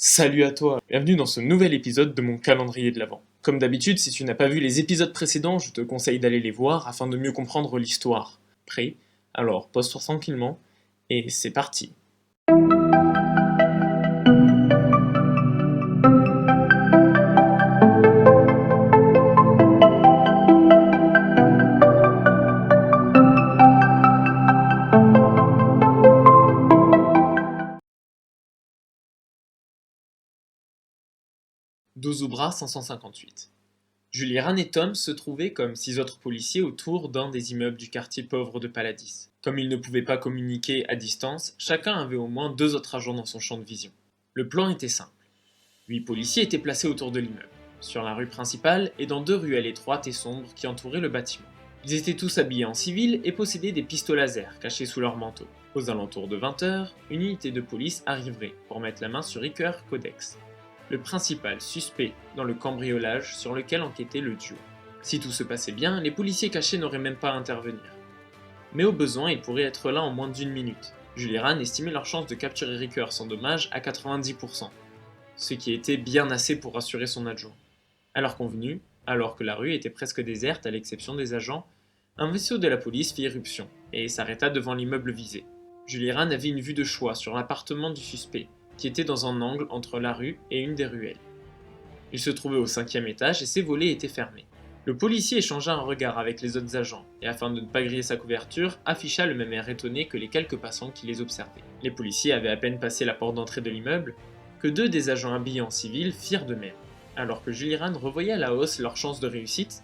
Salut à toi, bienvenue dans ce nouvel épisode de mon calendrier de l'Avent. Comme d'habitude, si tu n'as pas vu les épisodes précédents, je te conseille d'aller les voir afin de mieux comprendre l'histoire. Prêt? Alors pose-toi tranquillement, et c'est parti. Dozubra 558. Juliran et Tom se trouvaient comme 6 autres policiers autour d'un des immeubles du quartier pauvre de Paladis. Comme ils ne pouvaient pas communiquer à distance, chacun avait au moins 2 autres agents dans son champ de vision. Le plan était simple. 8 policiers étaient placés autour de l'immeuble, sur la rue principale et dans 2 ruelles étroites et sombres qui entouraient le bâtiment. Ils étaient tous habillés en civil et possédaient des pistolets laser cachés sous leur manteau. Aux alentours de 20 h, une unité de police arriverait pour mettre la main sur Ricker Codex, le principal suspect dans le cambriolage sur lequel enquêtait le duo. Si tout se passait bien, les policiers cachés n'auraient même pas à intervenir. Mais au besoin, ils pourraient être là en moins d'1 minute. Juliran estimait leur chance de capturer Ricker sans dommage à 90%, ce qui était bien assez pour rassurer son adjoint. À l'heure convenue, alors que la rue était presque déserte à l'exception des agents, un vaisseau de la police fit irruption et s'arrêta devant l'immeuble visé. Juliran avait une vue de choix sur l'appartement du suspect, qui était dans un angle entre la rue et une des ruelles. Il se trouvait au 5e étage et ses volets étaient fermés. Le policier échangea un regard avec les autres agents et, afin de ne pas griller sa couverture, afficha le même air étonné que les quelques passants qui les observaient. Les policiers avaient à peine passé la porte d'entrée de l'immeuble que 2 des agents habillés en civil firent de même. Alors que Juliran revoyait à la hausse leurs chances de réussite,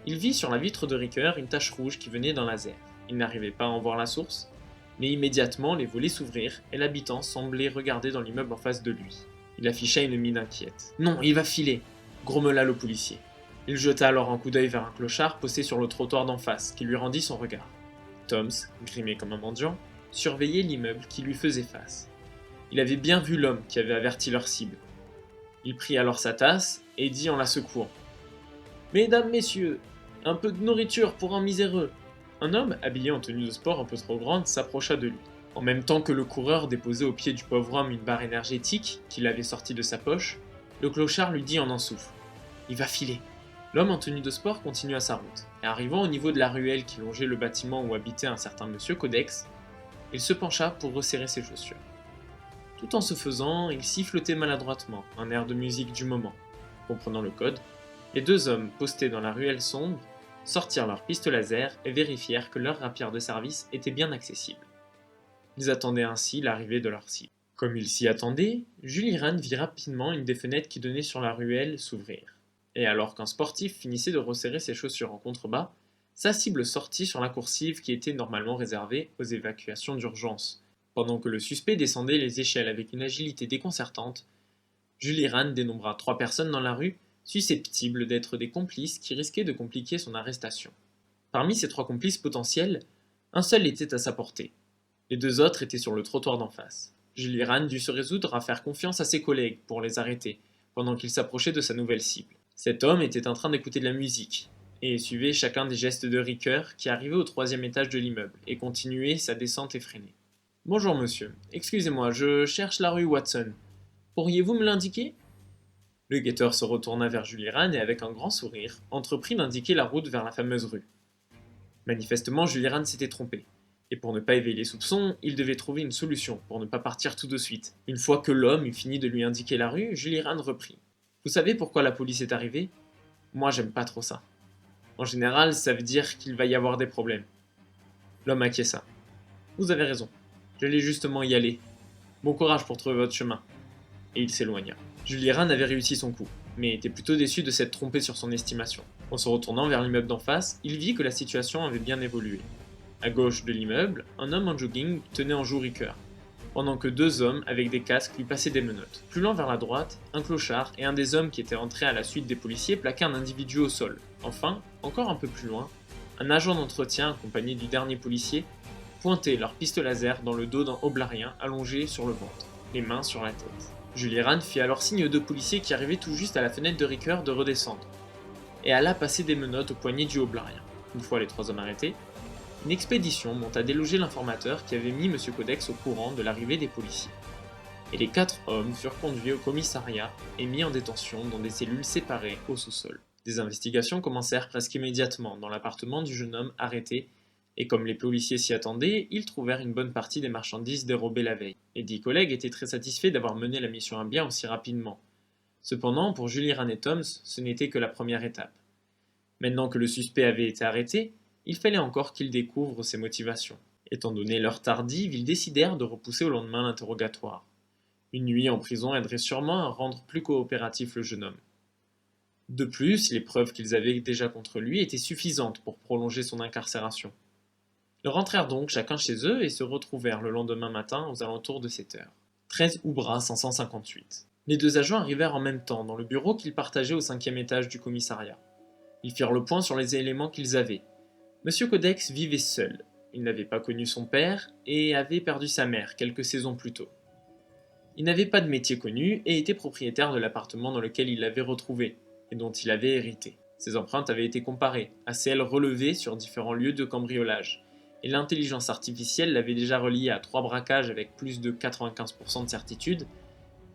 il vit sur la vitre de Ricker une tache rouge qui venait d'un laser. Il n'arrivait pas à en voir la source, mais immédiatement les volets s'ouvrirent et l'habitant semblait regarder dans l'immeuble en face de lui. Il afficha une mine inquiète. « Non, il va filer !» grommela le policier. Il jeta alors un coup d'œil vers un clochard posté sur le trottoir d'en face, qui lui rendit son regard. Toms, grimé comme un mendiant, surveillait l'immeuble qui lui faisait face. Il avait bien vu l'homme qui avait averti leur cible. Il prit alors sa tasse et dit en la secouant : « Mesdames, messieurs, un peu de nourriture pour un miséreux !» Un homme, habillé en tenue de sport un peu trop grande, s'approcha de lui. En même temps que le coureur déposait au pied du pauvre homme une barre énergétique qu'il avait sortie de sa poche, le clochard lui dit en un souffle : « Il va filer !» L'homme en tenue de sport continua sa route, et arrivant au niveau de la ruelle qui longeait le bâtiment où habitait un certain monsieur Codex, il se pencha pour resserrer ses chaussures. Tout en se faisant, il sifflotait maladroitement, un air de musique du moment. Comprenant le code, les 2 hommes postés dans la ruelle sombre sortirent leurs pistolets laser et vérifièrent que leur rapière de service était bien accessible. Ils attendaient ainsi l'arrivée de leur cible. Comme ils s'y attendaient, Juliran vit rapidement une des fenêtres qui donnaient sur la ruelle s'ouvrir. Et alors qu'un sportif finissait de resserrer ses chaussures en contrebas, sa cible sortit sur la coursive qui était normalement réservée aux évacuations d'urgence. Pendant que le suspect descendait les échelles avec une agilité déconcertante, Juliran dénombra 3 personnes dans la rue susceptibles d'être des complices qui risquaient de compliquer son arrestation. Parmi ces 3 complices potentiels, un seul était à sa portée. Les 2 autres étaient sur le trottoir d'en face. Juliran dut se résoudre à faire confiance à ses collègues pour les arrêter, pendant qu'il s'approchait de sa nouvelle cible. Cet homme était en train d'écouter de la musique, et suivait chacun des gestes de Ricker qui arrivait au 3e étage de l'immeuble, et continuait sa descente effrénée. « Bonjour monsieur, excusez-moi, je cherche la rue Watson. Pourriez-vous me l'indiquer ?» Le guetteur se retourna vers Juliran et avec un grand sourire, entreprit d'indiquer la route vers la fameuse rue. Manifestement, Juliran s'était trompé. Et pour ne pas éveiller les soupçons, il devait trouver une solution pour ne pas partir tout de suite. Une fois que l'homme eut fini de lui indiquer la rue, Juliran reprit. « Vous savez pourquoi la police est arrivée ? Moi, j'aime pas trop ça. En général, ça veut dire qu'il va y avoir des problèmes. » L'homme acquiesça. « Vous avez raison. J'allais justement y aller. Bon courage pour trouver votre chemin. » Et il s'éloigna. Juliran avait réussi son coup, mais était plutôt déçu de s'être trompé sur son estimation. En se retournant vers l'immeuble d'en face, il vit que la situation avait bien évolué. À gauche de l'immeuble, un homme en jogging tenait en joue Ricker, pendant que 2 hommes avec des casques lui passaient des menottes. Plus loin vers la droite, un clochard et un des hommes qui étaient entrés à la suite des policiers plaquaient un individu au sol. Enfin, encore un peu plus loin, un agent d'entretien accompagné du dernier policier pointait leur pistolet laser dans le dos d'un oblarien allongé sur le ventre, les mains sur la tête. Juliran fit alors signe aux 2 policiers qui arrivaient tout juste à la fenêtre de Ricker de redescendre, et alla passer des menottes au poignet du oblarien. Une fois les 3 hommes arrêtés, une expédition monta déloger l'informateur qui avait mis M. Codex au courant de l'arrivée des policiers. et les 4 hommes furent conduits au commissariat et mis en détention dans des cellules séparées au sous-sol. Des investigations commencèrent presque immédiatement dans l'appartement du jeune homme arrêté, et comme les policiers s'y attendaient, ils trouvèrent une bonne partie des marchandises dérobées la veille. Les 10 collègues étaient très satisfaits d'avoir mené la mission à bien aussi rapidement. Cependant, pour Julie Rand Toms, ce n'était que la première étape. Maintenant que le suspect avait été arrêté, il fallait encore qu'il découvre ses motivations. Étant donné l'heure tardive, ils décidèrent de repousser au lendemain l'interrogatoire. Une nuit en prison aiderait sûrement à rendre plus coopératif le jeune homme. De plus, les preuves qu'ils avaient déjà contre lui étaient suffisantes pour prolonger son incarcération. Ils rentrèrent donc chacun chez eux et se retrouvèrent le lendemain matin aux alentours de 7 heures. 13 Oubra 558. Les 2 agents arrivèrent en même temps dans le bureau qu'ils partageaient au 5e étage du commissariat. Ils firent le point sur les éléments qu'ils avaient. Monsieur Codex vivait seul. Il n'avait pas connu son père et avait perdu sa mère quelques saisons plus tôt. Il n'avait pas de métier connu et était propriétaire de l'appartement dans lequel il l'avait retrouvé et dont il avait hérité. Ses empreintes avaient été comparées à celles relevées sur différents lieux de cambriolage, et l'intelligence artificielle l'avait déjà relié à 3 braquages avec plus de 95% de certitude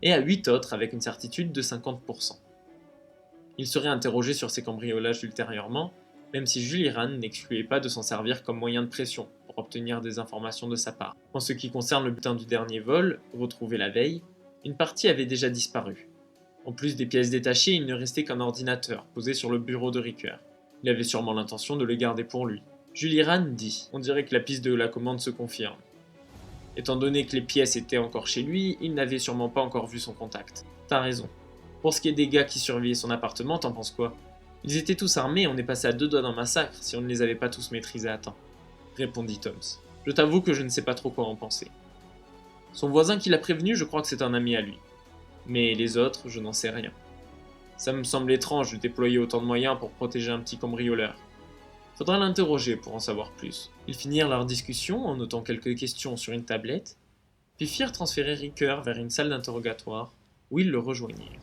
et à 8 autres avec une certitude de 50%. Il serait interrogé sur ces cambriolages ultérieurement, même si Julie Rand n'excluait pas de s'en servir comme moyen de pression pour obtenir des informations de sa part. En ce qui concerne le butin du dernier vol, retrouvé la veille, une partie avait déjà disparu. En plus des pièces détachées, il ne restait qu'un ordinateur posé sur le bureau de Ricoeur. Il avait sûrement l'intention de le garder pour lui. Julie Rand dit « On dirait que la piste de la commande se confirme. » Étant donné que les pièces étaient encore chez lui, il n'avait sûrement pas encore vu son contact. T'as raison. Pour ce qui est des gars qui surveillaient son appartement, t'en penses quoi? Ils étaient tous armés et on est passé à 2 doigts d'un massacre si on ne les avait pas tous maîtrisés à temps, répondit Toms. Je t'avoue que je ne sais pas trop quoi en penser. Son voisin qui l'a prévenu, je crois que c'est un ami à lui. Mais les autres, je n'en sais rien. Ça me semble étrange de déployer autant de moyens pour protéger un petit cambrioleur. Faudra l'interroger pour en savoir plus. Ils finirent leur discussion en notant quelques questions sur une tablette, puis firent transférer Ricoeur vers une salle d'interrogatoire où ils le rejoignirent.